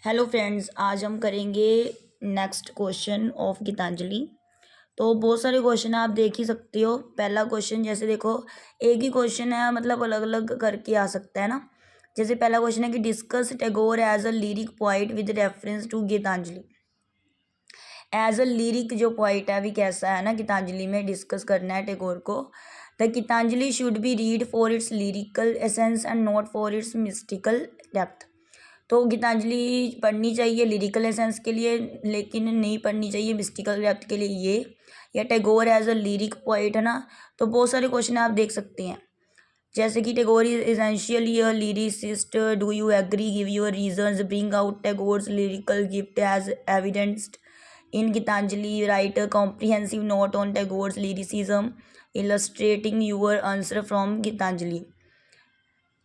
Hello friends, आज हम करेंगे नेक्स्ट क्वेश्चन ऑफ गीतांजलि। तो बहुत सारे क्वेश्चन आप देख ही सकते हो। पहला क्वेश्चन जैसे देखो, एक ही क्वेश्चन है, मतलब अलग अलग करके आ सकता है ना। जैसे पहला क्वेश्चन है कि discuss Tagore as a lyric poet with reference to Gitanjali. As a lyric जो पोइट है अभी कैसा है ना, गीतांजलि में डिस्कस करना है टैगोर को। The Gitanjali should be read for its lyrical essence and not for its mystical depth. तो गीतांजलि पढ़नी चाहिए लिरिकल एसेंस के लिए, लेकिन नहीं पढ़नी चाहिए मिस्टिकल डेप्थ के लिए। ये या Tagore as a lyric poet है ना। तो बहुत सारे क्वेश्चन आप देख सकते हैं, जैसे कि Tagore is essentially a lyricist, do you agree, give your reasons, bring out Tagore's lyrical gift as evidenced in Gitanjali, write a comprehensive note on Tagore's lyricism, illustrating your answer from Gitanjali.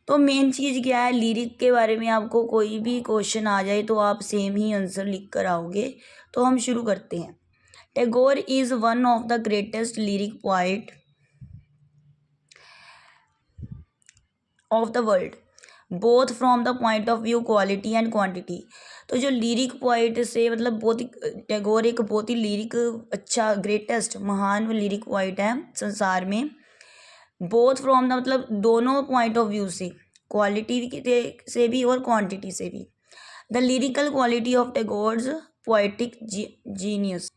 तो मेन चीज़ क्या है, लिरिक के बारे में आपको कोई भी क्वेश्चन आ जाए तो आप सेम ही आंसर लिख कर आओगे। तो हम शुरू करते हैं। Tagore is one of the greatest lyric poet of the world, both from the point of view quality and quantity. तो जो लिरिक पोइट से मतलब बहुत ही, टैगोर एक बहुत ही लिरिक अच्छा ग्रेटेस्ट महान लिरिक पोइट है संसार में। बोथ फ्रॉम द मतलब दोनों पॉइंट ऑफ व्यू से, क्वालिटी से भी और क्वांटिटी से भी। The lyrical quality of Tagore's poetic genius.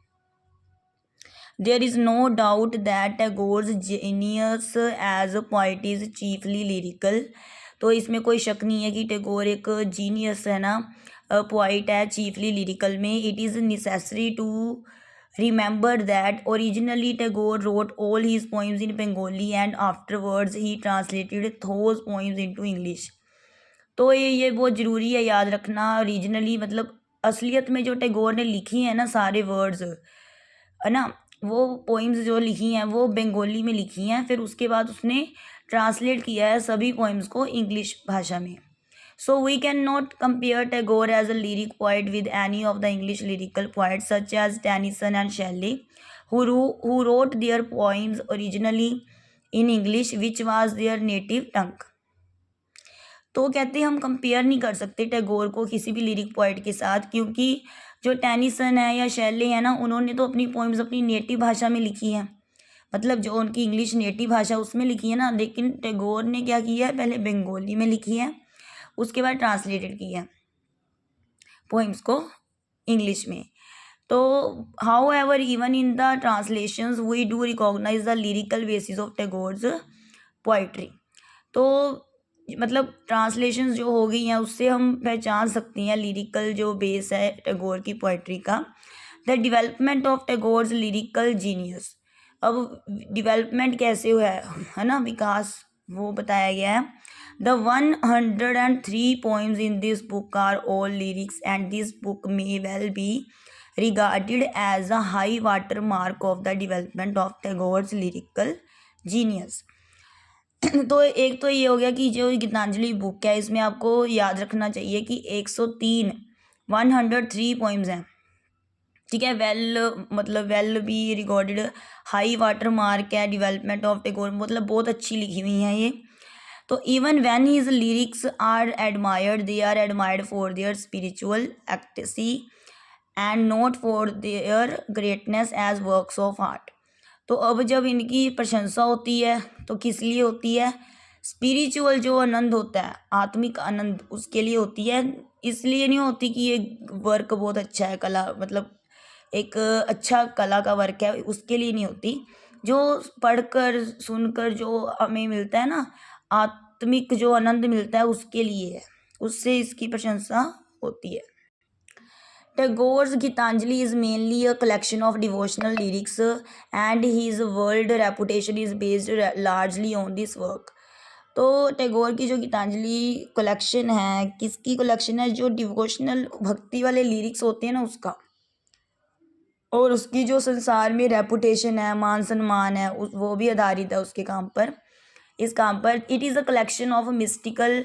There is no doubt that Tagore's genius as a poet is chiefly lyrical. तो इसमें कोई शक नहीं है कि टैगोर एक जीनियस है ना, पोइट है चीफली लिरिकल में। It is necessary to remember that originally Tagore wrote all his poems in Bengali and afterwards he translated those poems into English। तो ये बहुत ज़रूरी है याद रखना। ओरिजिनली मतलब असलियत में जो टैगोर ने लिखी है ना सारे वर्ड्स है ना, वो पोइम्स जो लिखी हैं वो बंगाली में लिखी हैं, फिर उसके बाद उसने ट्रांसलेट किया है सभी पोइम्स को इंग्लिश भाषा में। So we cannot compare Tagore as a lyric poet with any of the English lyrical poets such as Tennyson and Shelley, who wrote their poems originally in English, which was their native tongue। तो कहते हैं हम compare नहीं कर सकते टैगोर को किसी भी लिरिक पोइट के साथ, क्योंकि जो टेनिसन है या शैले है ना, उन्होंने तो अपनी पोइम्स अपनी नेटिव भाषा में लिखी है, मतलब जो उनकी इंग्लिश नेटिव भाषा उसमें लिखी है ना। लेकिन टैगोर ने क्या किया है, पहले बंगाली में लिखी है, उसके बाद ट्रांसलेटेड किया है पोइम्स को इंग्लिश में। तो however even in the translations we do recognise the lyrical basis of Tagore's poetry. तो मतलब ट्रांसलेशंस जो हो गई हैं उससे हम पहचान सकते हैं लिरिकल जो बेस है टैगोर की पोइट्री का। The development of Tagore's lyrical genius. अब डेवलपमेंट कैसे हुआ है ना, विकास वो बताया गया है। The 103 poems in this book are all lyrics and this book may well be regarded as a high water mark of the development of Tagore's lyrical genius। तो एक तो ये हो गया कि जो गीतांजलि बुक है इसमें आपको याद रखना चाहिए कि 103 103 पोइम्स हैं, ठीक है। वेल मतलब well be recorded, high water mark है डेवलपमेंट ऑफ टैगोर, मतलब बहुत अच्छी लिखी हुई हैं ये। तो even when his lyrics are admired, they are admired for their spiritual ecstasy and not for their greatness as works of art. तो अब जब इनकी प्रशंसा होती है तो किस लिए होती है, स्पिरिचुअल जो आनंद होता है, आत्मिक आनंद, उसके लिए होती है। इसलिए नहीं होती कि ये वर्क बहुत अच्छा है, कला मतलब एक अच्छा कला का वर्क है, उसके लिए नहीं होती। जो पढ़कर सुनकर जो हमें मिलता है ना, आत्मिक जो आनंद मिलता है उसके लिए है, उससे इसकी प्रशंसा होती है। Tagore's Gitanjali is mainly a collection of devotional lyrics and his world reputation is based largely on this work। तो टैगोर की जो गीतांजलि कलेक्शन है, किसकी कलेक्शन है, जो डिवोशनल भक्ति वाले लिरिक्स होते हैं ना उसका, और उसकी जो संसार में रेपुटेशन है, मान सम्मान है, वो भी आधारित है उसके काम पर, इस काम पर। It is a collection of mystical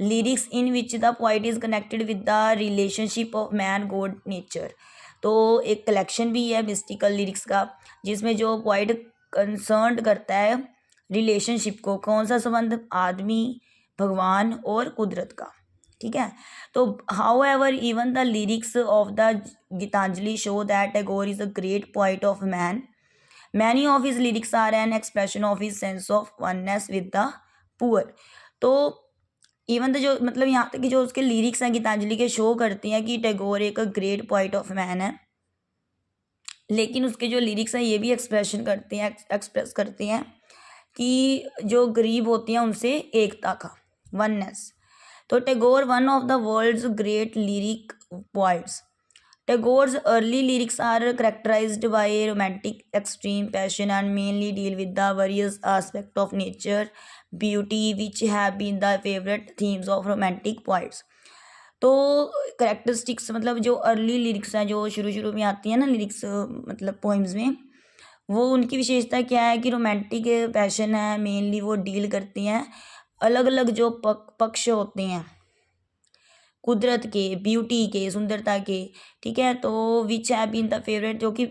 lyrics in which the poet is connected with the relationship of man God nature. तो एक कलेक्शन भी है मिस्टिकल लिरिक्स का, जिसमें जो पोइट कंसर्न करता है रिलेशनशिप को, कौन सा संबंध, आदमी, भगवान और कुदरत का। ठीक है। तो however even the lyrics of the Gitanjali show that Tagore is a great poet of man. Many of his lyrics are an expression of his sense of oneness with the poor. तो इवन द जो मतलब यहाँ तक कि जो उसके lyrics हैं गीतांजलि के शो करती हैं कि टैगोर एक ग्रेट पोइट ऑफ मैन है, लेकिन उसके जो लिरिक्स हैं ये भी एक्सप्रेशन करती हैं, एक्सप्रेस करती हैं कि जो गरीब होती हैं उनसे एकता का, वननेस। तो Tagore one of the world's great lyric poets. Tagore's early lyrics are characterized by romantic extreme passion and mainly deal with the various aspects of nature, beauty, which have been the favorite themes of romantic poets. तो characteristics मतलब जो early lyrics हैं, जो शुरू शुरू में आती हैं ना लिरिक्स मतलब पोइम्स में, वो उनकी विशेषता क्या है कि रोमांटिक पैशन है, मेनली वो डील करती हैं अलग अलग जो पक्ष होते हैं कुदरत के, ब्यूटी के, सुंदरता के, ठीक है। तो which have been the favourite, जो कि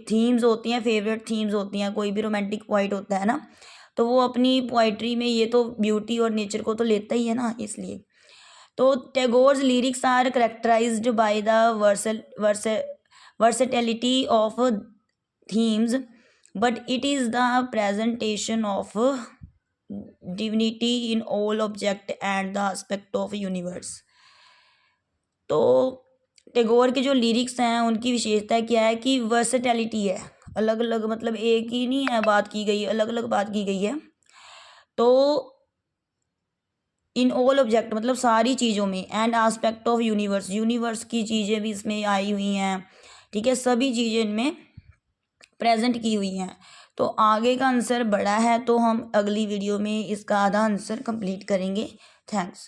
थीम्स होती हैं, फेवरेट थीम्स होती हैं, कोई भी रोमांटिक पोइट होता है ना तो वो अपनी पोइट्री में ये तो ब्यूटी और नेचर को तो लेता ही है ना, इसलिए। तो Tagore's lyrics are characterised by the versatility of themes, but it is the presentation of divinity in all object and the aspect of universe. तो टैगोर के जो लिरिक्स हैं उनकी विशेषता क्या है कि वर्सेटैलिटी है, अलग अलग मतलब एक ही नहीं है बात की गई, अलग अलग बात की गई है। तो इन ऑल ऑब्जेक्ट मतलब सारी चीज़ों में, and aspect of universe, universe की चीज़ें भी इसमें आई हुई हैं, ठीक है, सभी चीज़ें इनमें प्रेजेंट की हुई हैं। तो आगे का आंसर बड़ा है, तो हम अगली वीडियो में इसका आधा आंसर कंप्लीट करेंगे। थैंक्स।